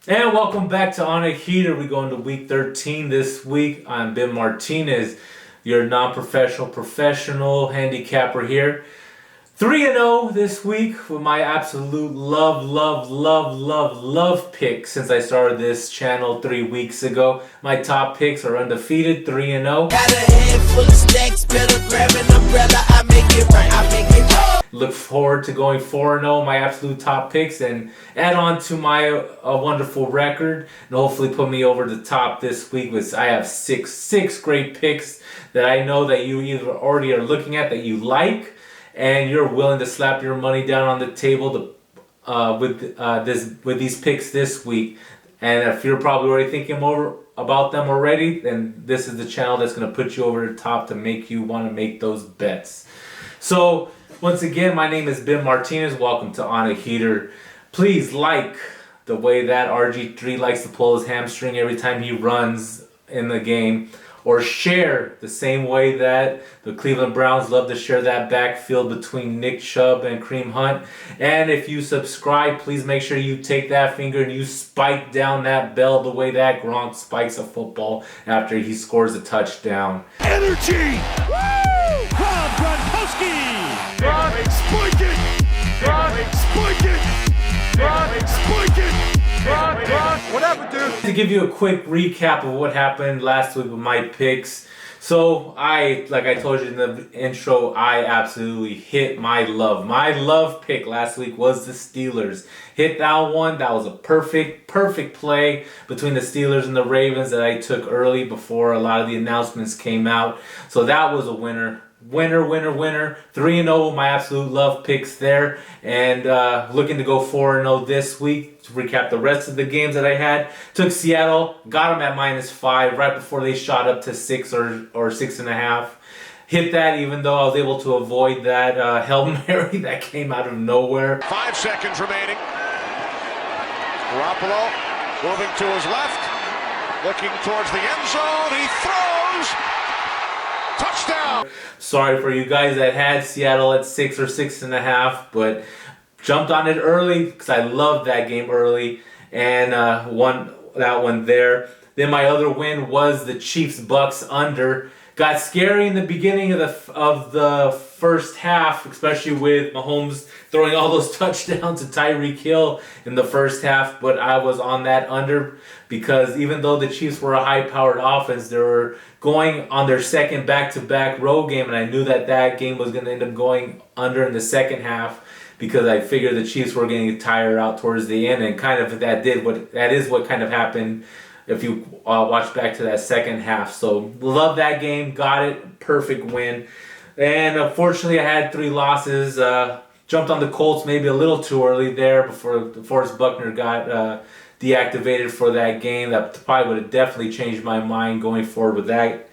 And welcome back to On a Heater. We go into week 13 this week. I'm Ben Martinez, your non-professional professional handicapper here. 3-0 this week with my absolute love pick since I started this channel 3 weeks ago. My top picks are undefeated, 3-0. Got a head full of stacks, better grab an umbrella. I make it right. Look forward to going 4-0, my absolute top picks, and add on to my wonderful record, and hopefully put me over the top this week. With I have six great picks that I know that you either already are looking at that you like, and you're willing to slap your money down on the table with these picks this week. And if you're probably already thinking about them already, then this is the channel that's going to put you over the top to make you want to make those bets. So once again, my name is Ben Martinez. Welcome to On a Heater. Please like the way that RG3 likes to pull his hamstring every time he runs in the game, or share the same way that the Cleveland Browns love to share that backfield between Nick Chubb and Kareem Hunt. And if you subscribe, please make sure you take that finger and you spike down that bell the way that Gronk spikes a football after he scores a touchdown. Energy! Woo! Rob Gronkowski! Gronk, spike it! Gronk, spike it! Gronk, spike it! Gronk, whatever, dude. To give you a quick recap of what happened last week with my picks. So like I told you in the intro, I absolutely hit my love. My love pick last week was the Steelers. Hit that one. That was a perfect play between the Steelers and the Ravens that I took early before a lot of the announcements came out. So that was a winner. Winner. 3-0 with my absolute love picks there. And looking to go 4-0 this week. To recap the rest of the games that I had. Took Seattle, got them at -5 right before they shot up to 6 or 6.5. Hit that even though I was able to avoid that Hail Mary that came out of nowhere. 5 seconds remaining. Garoppolo moving to his left. Looking towards the end zone. He throws. Touchdown. Sorry for you guys that had Seattle at 6 or 6.5, but jumped on it early because I loved that game early and won that one there. Then my other win was the Chiefs-Bucks under. Got scary in the beginning of the first half, especially with Mahomes throwing all those touchdowns to Tyreek Hill in the first half, but I was on that under because even though the Chiefs were a high-powered offense, they were going on their second back-to-back road game, and I knew that game was going to end up going under in the second half because I figured the Chiefs were getting tired out towards the end, and kind of that is what kind of happened if you watch back to that second half. So love that game, got it, perfect win. And unfortunately I had 3 losses. Jumped on the Colts maybe a little too early there before DeForest Buckner got deactivated for that game. That probably would have definitely changed my mind going forward with that.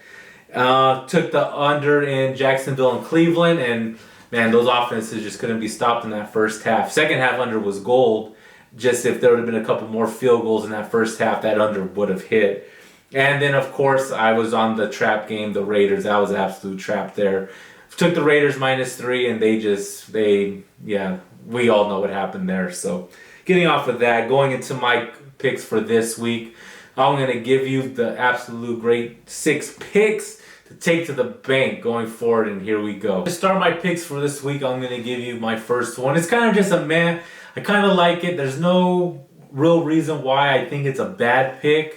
Took the under in Jacksonville and Cleveland, and man, those offenses just couldn't be stopped in that first half. Second half under was gold. Just if there would have been a couple more field goals in that first half, that under would have hit. And then, of course, I was on the trap game, the Raiders. That was an absolute trap there. Took the Raiders -3, and we all know what happened there. So getting off of that, going into my picks for this week, I'm going to give you the absolute great 6 picks to take to the bank going forward, and here we go. To start my picks for this week, I'm going to give you my first one. It's kind of just a meh. I kind of like it. There's no real reason why I think it's a bad pick.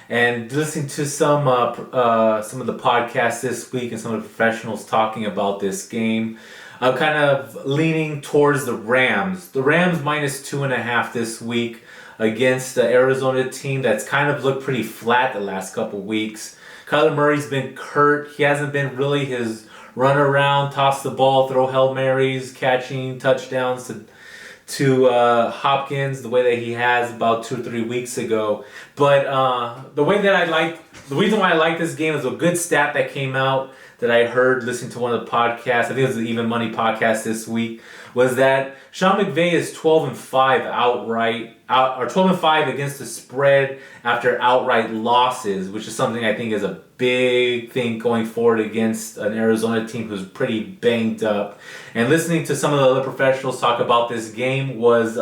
And listening to some of the podcasts this week and some of the professionals talking about this game, I'm kind of leaning towards the Rams. The Rams -2.5 this week against the Arizona team that's kind of looked pretty flat the last couple weeks. Kyler Murray's been hurt. He hasn't been really his run around, toss the ball, throw Hail Marys, catching touchdowns to Hopkins the way that he has about 2 or 3 weeks ago. But the reason why I like this game is a good stat that came out that I heard listening to one of the podcasts. I think it was the Even Money podcast this week. Was that Sean McVay is 12-5 or 12-5 against the spread after outright losses, which is something I think is a big thing going forward against an Arizona team who's pretty banged up. And listening to some of the other professionals talk about this game was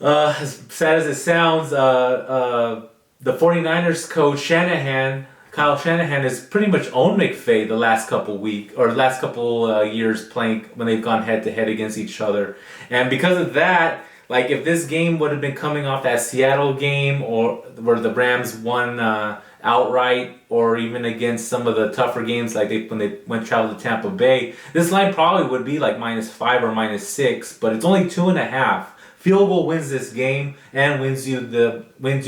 As sad as it sounds, the 49ers coach Kyle Shanahan has pretty much owned McVay the last couple years playing when they've gone head to head against each other. And because of that, like if this game would have been coming off that Seattle game or where the Rams won outright, or even against some of the tougher games like when they went travel to Tampa Bay, this line probably would be like -5 or -6, but it's only 2.5. Field goal wins this game and wins you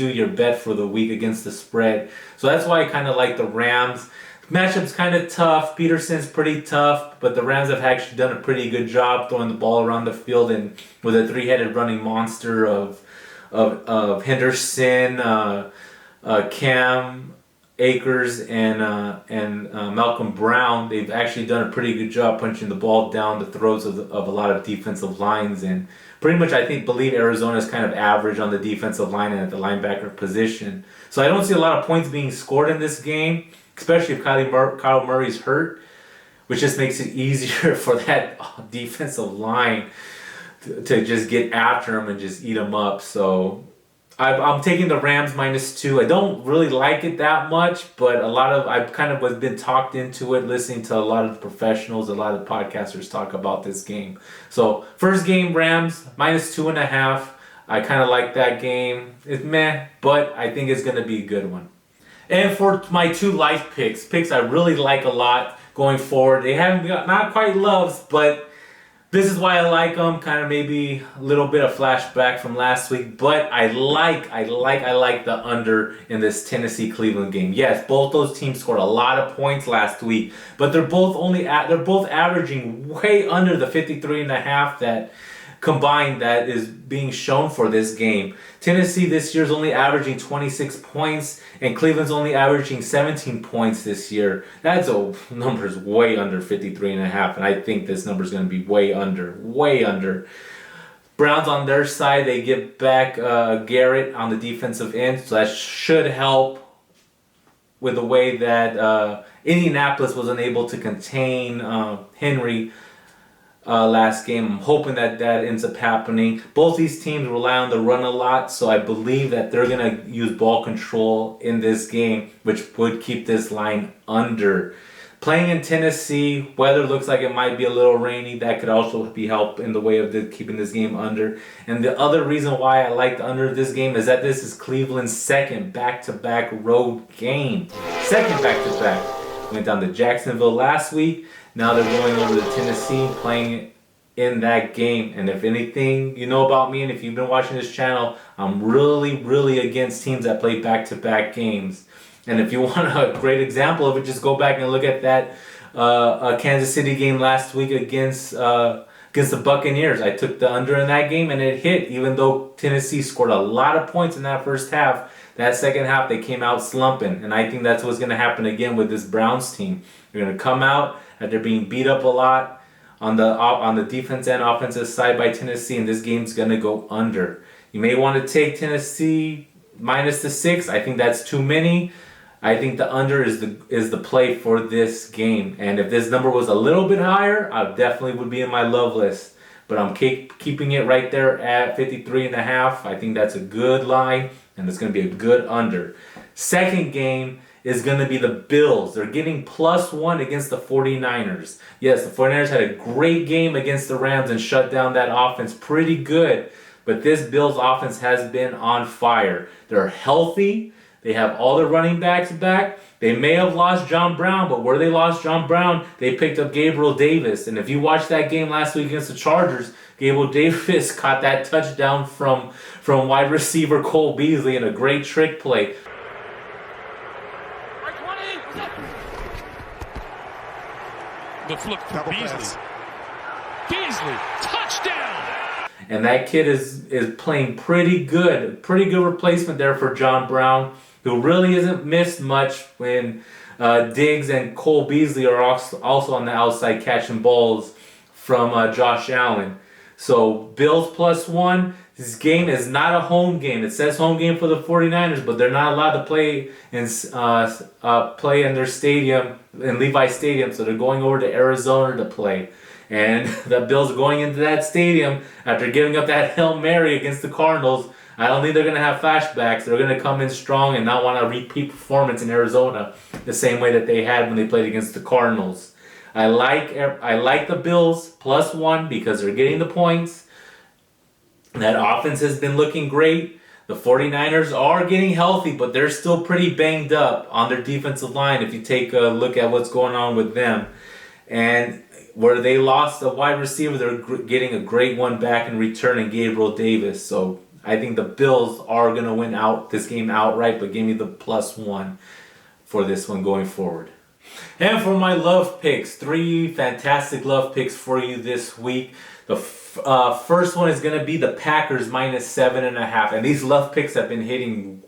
your bet for the week against the spread. So that's why I kind of like the Rams. Matchup's kind of tough. Peterson's pretty tough, but the Rams have actually done a pretty good job throwing the ball around the field, and with a three-headed running monster of Henderson, Cam Akers, and Malcolm Brown, they've actually done a pretty good job punching the ball down the throats of a lot of defensive lines. And pretty much I believe Arizona is kind of average on the defensive line and at the linebacker position. So I don't see a lot of points being scored in this game, especially if Kyle Murray's hurt, which just makes it easier for that defensive line to just get after him and just eat him up. So I'm taking the Rams -2. I don't really like it that much, but I've kind of been talked into it, listening to a lot of professionals, a lot of podcasters talk about this game. So first game, Rams -2.5. I kind of like that game. It's meh, but I think it's going to be a good one. And for my two life picks I really like a lot going forward. They haven't got not quite loves, but this is why I like them. Kind of maybe a little bit of flashback from last week, but I like the under in this Tennessee-Cleveland game. Yes, both those teams scored a lot of points last week, but they're both averaging way under the 53.5 that combined that is being shown for this game. Tennessee this year is only averaging 26 points, and Cleveland's only averaging 17 points this year. That's number's way under 53.5, and I think this number's going to be way under. Browns on their side, they get back Garrett on the defensive end, so that should help with the way that Indianapolis was unable to contain Henry last game. I'm hoping that ends up happening. Both these teams rely on the run a lot, so I believe that they're going to use ball control in this game, which would keep this line under. Playing in Tennessee, weather looks like it might be a little rainy. That could also be help in the way of keeping this game under. And the other reason why I like the under of this game is that this is Cleveland's second back-to-back road game. Second back-to-back. Went down to Jacksonville last week. Now they're going over to Tennessee, playing in that game. And if anything you know about me, and if you've been watching this channel, I'm really against teams that play back-to-back games. And if you want a great example of it, just go back and look at that Kansas City game last week against the Buccaneers. I took the under in that game, and it hit. Even though Tennessee scored a lot of points in that first half, that second half they came out slumping. And I think that's what's going to happen again with this Browns team. They're going to come out after being beat up a lot on the defense and offensive side by Tennessee, and this game's going to go under. You may want to take Tennessee -6. I think that's too many. I think the under is the play for this game. And if this number was a little bit higher, I definitely would be in my love list. But I'm keeping it right there at 53.5. I think that's a good line, and it's going to be a good under. Second game is going to be the Bills. They're getting +1 against the 49ers. Yes, the 49ers had a great game against the Rams and shut down that offense pretty good. But this Bills offense has been on fire. They're healthy. They have all their running backs back. They may have lost John Brown, but where they lost John Brown, they picked up Gabriel Davis. And if you watched that game last week against the Chargers, Gabriel Davis caught that touchdown from wide receiver Cole Beasley in a great trick play. The flip for Beasley. Beasley, touchdown! And that kid is playing pretty good. Pretty good replacement there for John Brown, who really isn't missed much when Diggs and Cole Beasley are also on the outside catching balls from Josh Allen. So Bills +1, This game is not a home game. It says home game for the 49ers, but they're not allowed to play in their stadium, in Levi Stadium, so they're going over to Arizona to play. And the Bills are going into that stadium after giving up that Hail Mary against the Cardinals. I don't think they're going to have flashbacks. They're going to come in strong and not want a repeat performance in Arizona the same way that they had when they played against the Cardinals. I like the Bills +1 because they're getting the points. That offense has been looking great. The 49ers are getting healthy, but they're still pretty banged up on their defensive line if you take a look at what's going on with them. And where they lost a wide receiver, they're getting a great one back in return in Gabriel Davis. So I think the Bills are going to win out this game outright, but give me the +1 for this one going forward. And for my love picks, 3 fantastic love picks for you this week. The first one is going to be the Packers -7.5. And these love picks have been hitting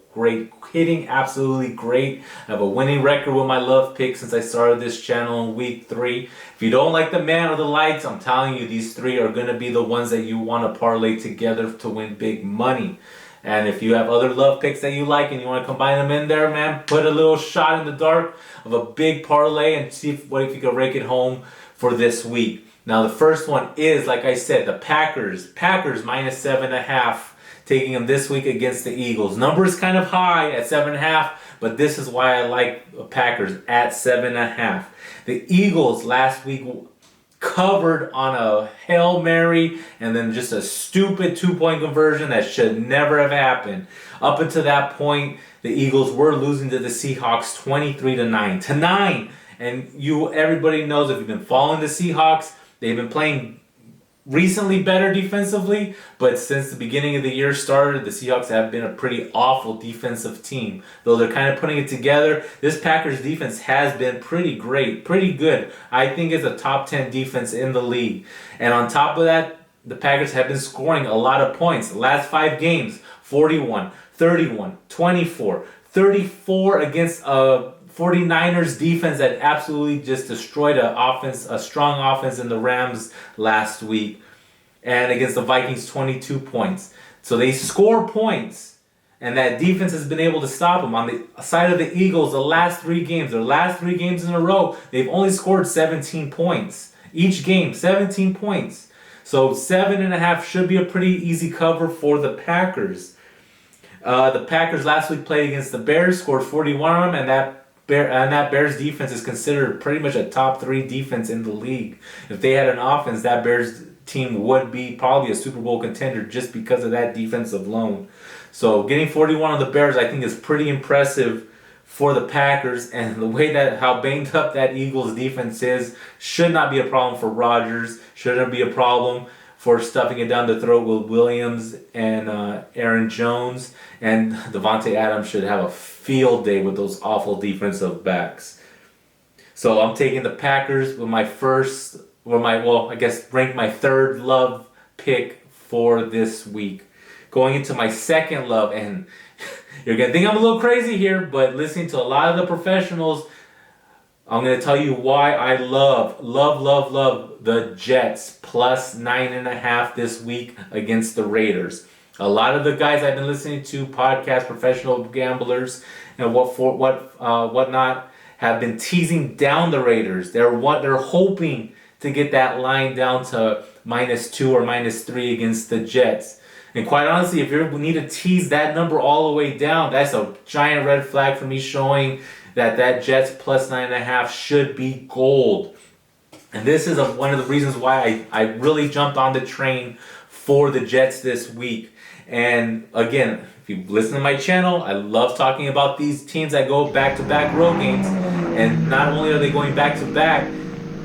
absolutely great. I have a winning record with my love picks since I started this channel in week 3. If you don't like the man or the lights, I'm telling you, these 3 are going to be the ones that you want to parlay together to win big money. And if you have other love picks that you like and you want to combine them in there, man, put a little shot in the dark of a big parlay and see if you can rake it home for this week. Now the first one is, like I said, the Packers -7.5, taking them this week against the Eagles. Number is kind of high at 7.5, but this is why I like the Packers at 7.5. The Eagles last week covered on a Hail Mary and then just a stupid 2-point conversion that should never have happened. Up until that point, the Eagles were losing to the Seahawks 23-9. And everybody knows, if you've been following the Seahawks, they've been playing recently better defensively, but since the beginning of the year started, the Seahawks have been a pretty awful defensive team. Though they're kind of putting it together, this Packers defense has been pretty great, pretty good. I think it's a top 10 defense in the league. And on top of that, the Packers have been scoring a lot of points. The last 5 games, 41, 31, 24, 34 against 49ers defense that absolutely just destroyed a strong offense in the Rams last week. And against the Vikings, 22 points. So they score points, and that defense has been able to stop them. On the side of the Eagles, their last 3 games in a row, they've only scored 17 points. Each game, 17 points. So 7.5 should be a pretty easy cover for the Packers. The Packers last week played against the Bears, scored 41 on them, and that Bears defense is considered pretty much a top 3 defense in the league. If they had an offense, that Bears team would be probably a Super Bowl contender just because of that defense alone. So getting 41 on the Bears, I think, is pretty impressive for the Packers. And the way that how banged up that Eagles defense is should not be a problem for Rodgers. Shouldn't be a problem for stuffing it down the throat with Williams and Aaron Jones. And Devontae Adams should have a field day with those awful defensive backs. So I'm taking the Packers with rank my third love pick for this week. Going into my second love, and you're going to think I'm a little crazy here, but listening to a lot of the professionals, I'm going to tell you why I love the Jets +9.5 this week against the Raiders. A lot of the guys I've been listening to, podcast professional gamblers and whatnot, have been teasing down the Raiders. They're hoping to get that line down to -2 or -3 against the Jets. And quite honestly, if you need to tease that number all the way down, that's a giant red flag for me, showing that Jets +9.5 should be gold. And this is one of the reasons why I really jumped on the train for the Jets this week. And again, if you listen to my channel, I love talking about these teams that go back-to-back road games. And not only are they going back-to-back,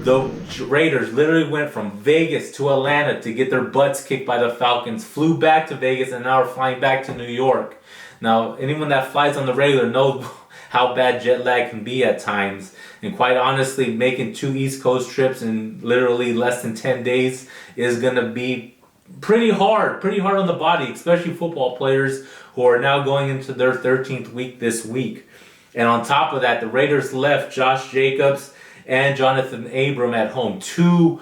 the Raiders literally went from Vegas to Atlanta to get their butts kicked by the Falcons, flew back to Vegas, and now are flying back to New York. Now, anyone that flies on the regular knows how bad jet lag can be at times. And quite honestly, making 2 East Coast trips in literally less than 10 days is going to be pretty hard on the body, especially football players who are now going into their 13th week this week. And on top of that, the Raiders left Josh Jacobs and Jonathan Abram at home. Two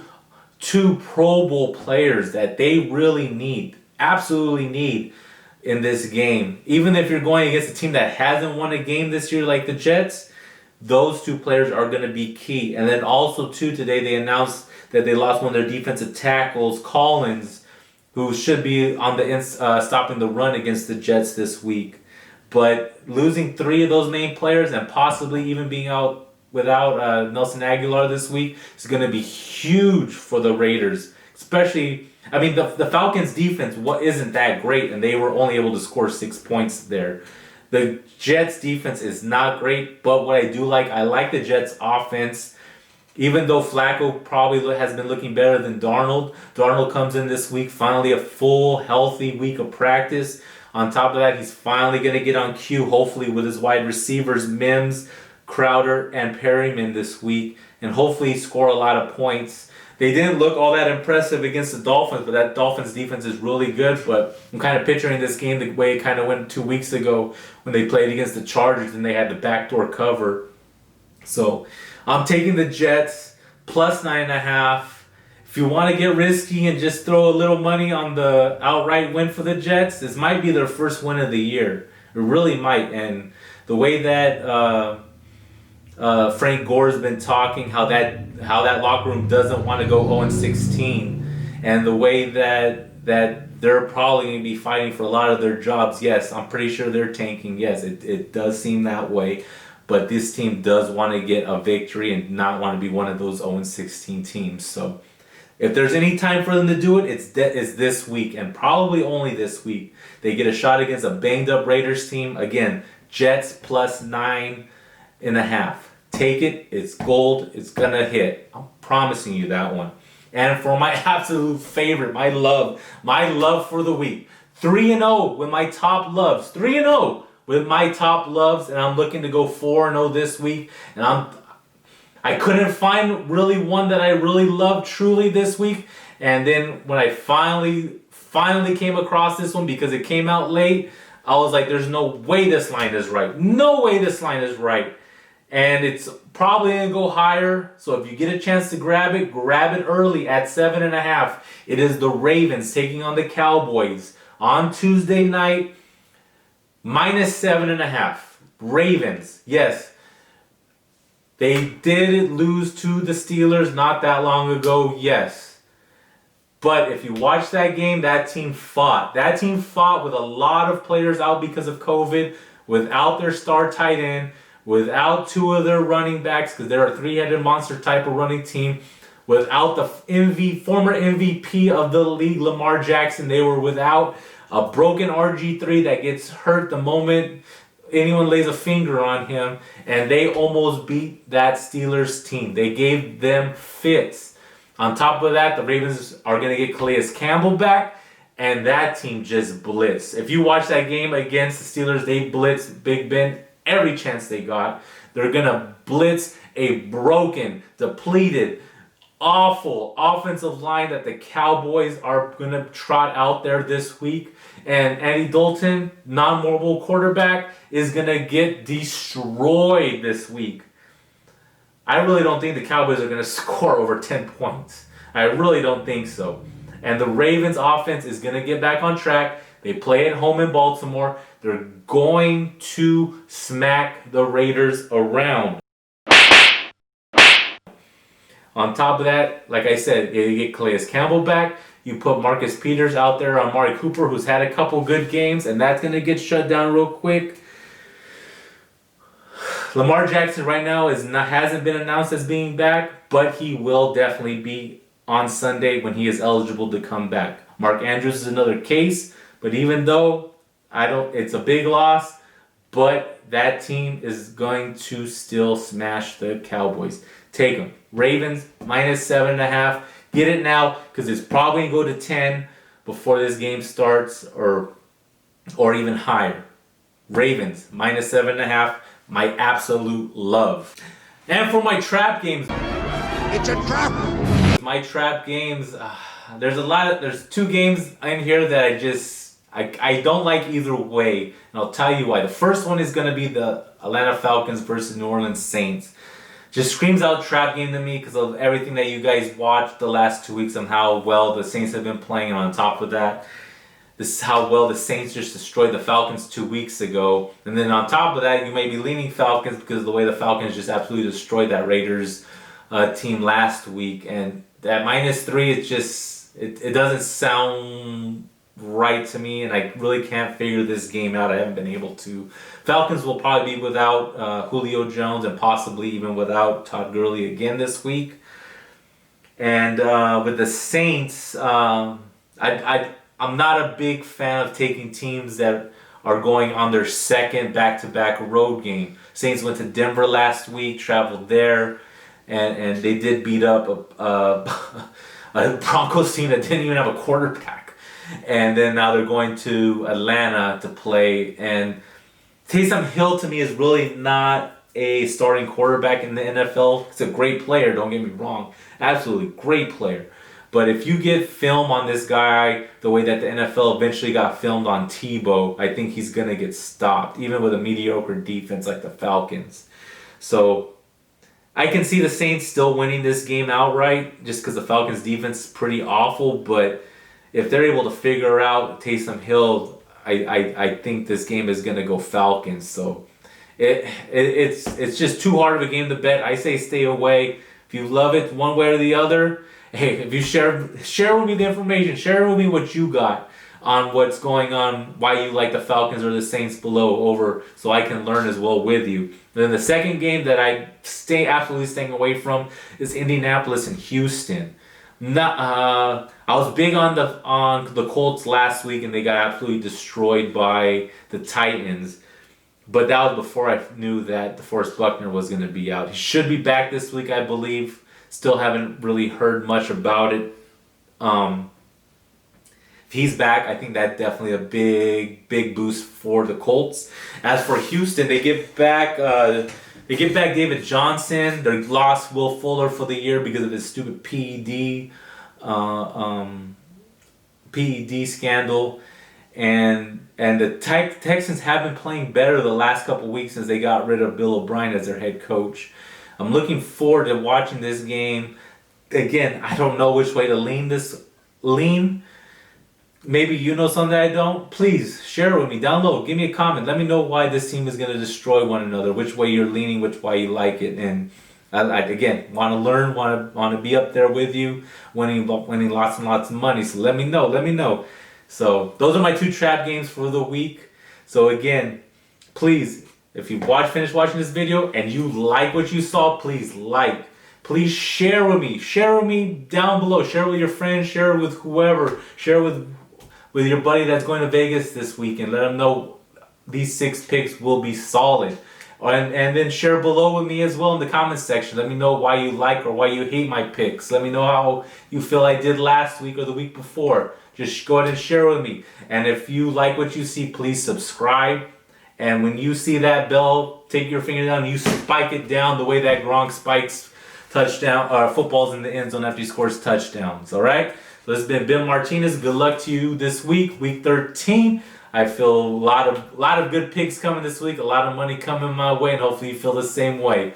Pro Bowl players that they really need absolutely need in this game. Even if you're going against a team that hasn't won a game this year like the Jets, those two players are going to be key. And then also, too, today they announced that they lost one of their defensive tackles, Collins, who should be on the stopping the run against the Jets this week. But losing 3 of those main players and possibly even being out without Nelson Aguilar this week is going to be huge for the Raiders. Especially, I mean, the Falcons' defense isn't that great, and they were only able to score 6 points there. The Jets' defense is not great, but what I do like, I like the Jets' offense. Even though Flacco probably has been looking better than Darnold, Darnold comes in this week, finally a full, healthy week of practice. On top of that, he's finally going to get on cue, hopefully with his wide receivers, Mims, Crowder, and Perryman this week, and hopefully score a lot of points. They didn't look all that impressive against the Dolphins, but that Dolphins defense is really good. But I'm kind of picturing this game the way it kind of went 2 weeks ago when they played against the Chargers and they had the backdoor cover. So I'm taking the Jets plus 9.5. If you want to get risky and just throw a little money on the outright win for the Jets, this might be their first win of the year. It really might. And the way that Frank Gore's been talking, how that locker room doesn't want to go 0-16, and the way that they're probably going to be fighting for a lot of their jobs. Yes, I'm pretty sure they're tanking. Yes, it does seem that way. But this team does want to get a victory and not want to be one of those 0-16 teams. So if there's any time for them to do it, it's this week, and probably only this week. They get a shot against a banged-up Raiders team. Again, Jets plus 9.5. Take it. It's gold. It's going to hit. I'm promising you that one. And for my absolute favorite, my love for the week, 3-0 with my top loves. 3-0 with my top loves, and I'm looking to go 4-0 this week. And I couldn't find really one that I really loved truly this week. And then when I finally came across this one because it came out late, I was like, there's no way this line is right. No way this line is right. And it's probably going to go higher. So if you get a chance to grab it early at 7.5. It is the Ravens taking on the Cowboys on Tuesday night. Minus 7.5. Ravens, yes. They did lose to the Steelers not that long ago, yes. But if you watch that game, that team fought. That team fought with a lot of players out because of COVID, without their star tight end, without 2 of their running backs, because they're a 3-headed monster type of running team, without the former MVP of the league, Lamar Jackson. They were without a broken RG3 that gets hurt the moment anyone lays a finger on him, and they almost beat that Steelers team. They gave them fits. On top of that, the Ravens are going to get Calais Campbell back, and that team just blitzed. If you watch that game against the Steelers, they blitzed Big Ben every chance they got. They're going to blitz a broken, depleted, awful offensive line that the Cowboys are going to trot out there this week. And Andy Dalton, non-mobile quarterback, is going to get destroyed this week. I really don't think the Cowboys are going to score over 10 points. I really don't think so. And the Ravens offense is going to get back on track. They play at home in Baltimore. They're going to smack the Raiders around. On top of that, like I said, you get Calais Campbell back. You put Marcus Peters out there on Amari Cooper, who's had a couple good games, and that's going to get shut down real quick. Lamar Jackson right now hasn't been announced as being back, but he will definitely be on Sunday when he is eligible to come back. Mark Andrews is another case, but even though it's a big loss, but that team is going to still smash the Cowboys. Take them. Ravens minus 7.5. Get it now because it's probably going to go to 10 before this game starts, or even higher. Ravens minus 7.5. My absolute love. And for my trap games, It's a trap. my trap games, there's 2 games in here that I don't like either way, and I'll tell you why. The first one is going to be the Atlanta Falcons versus New Orleans Saints. Just screams out trap game to me because of everything that you guys watched the last 2 weeks and how well the Saints have been playing. And on top of that, this is how well the Saints just destroyed the Falcons 2 weeks ago. And then on top of that, you may be leaning Falcons because of the way the Falcons just absolutely destroyed that Raiders team last week. And that -3, it just, it doesn't sound right to me, and I really can't figure this game out. I haven't been able to. Falcons will probably be without Julio Jones and possibly even without Todd Gurley again this week. And with the Saints, I'm not a big fan of taking teams that are going on their second back-to-back road game. Saints went to Denver last week, traveled there, and they did beat up a Broncos team that didn't even have a quarterback. And then now they're going to Atlanta to play. And Taysom Hill to me is really not a starting quarterback in the NFL. He's a great player, don't get me wrong. Absolutely great player. But if you get film on this guy the way that the NFL eventually got filmed on Tebow, I think he's going to get stopped, even with a mediocre defense like the Falcons. So I can see the Saints still winning this game outright just because the Falcons' defense is pretty awful. But if they're able to figure out Taysom Hill, I think this game is going to go Falcons. So it's just too hard of a game to bet. I say stay away. If you love it one way or the other, hey, if you share with me the information, share with me what you got on what's going on, why you like the Falcons or the Saints below over, so I can learn as well with you. And then the second game that I absolutely staying away from is Indianapolis and Houston. I was big on the Colts last week, and they got absolutely destroyed by the Titans. But that was before I knew that DeForest Buckner was going to be out. He should be back this week, I believe. Still haven't really heard much about it. If he's back, I think that's definitely a big boost for the Colts. As for Houston, they get back David Johnson. They lost Will Fuller for the year because of his stupid PED scandal. And the Texans have been playing better the last couple weeks since they got rid of Bill O'Brien as their head coach. I'm looking forward to watching this game. Again, I don't know which way to lean. Maybe you know something that I don't. Please share with me down below. Give me a comment. Let me know why this team is going to destroy one another. Which way you're leaning, which way you like it. And I again want to learn, want to be up there with you, winning lots and lots of money. So let me know. So those are my 2 trap games for the week. So again, please, if you finished watching this video and you like what you saw, please like. Please share with me. Share with me down below. Share with your friends. Share with whoever. Share with your buddy that's going to Vegas this week, and let them know these 6 picks will be solid. And then share below with me as well in the comments section. Let me know why you like or why you hate my picks. Let me know how you feel I did last week or the week before. Just go ahead and share with me. And if you like what you see, please subscribe. And when you see that bell, take your finger down and you spike it down the way that Gronk spikes footballs in the end zone after he scores touchdowns. All right? So this has been Ben Martinez. Good luck to you this week, week 13. I feel a lot of good picks coming this week, a lot of money coming my way, and hopefully you feel the same way.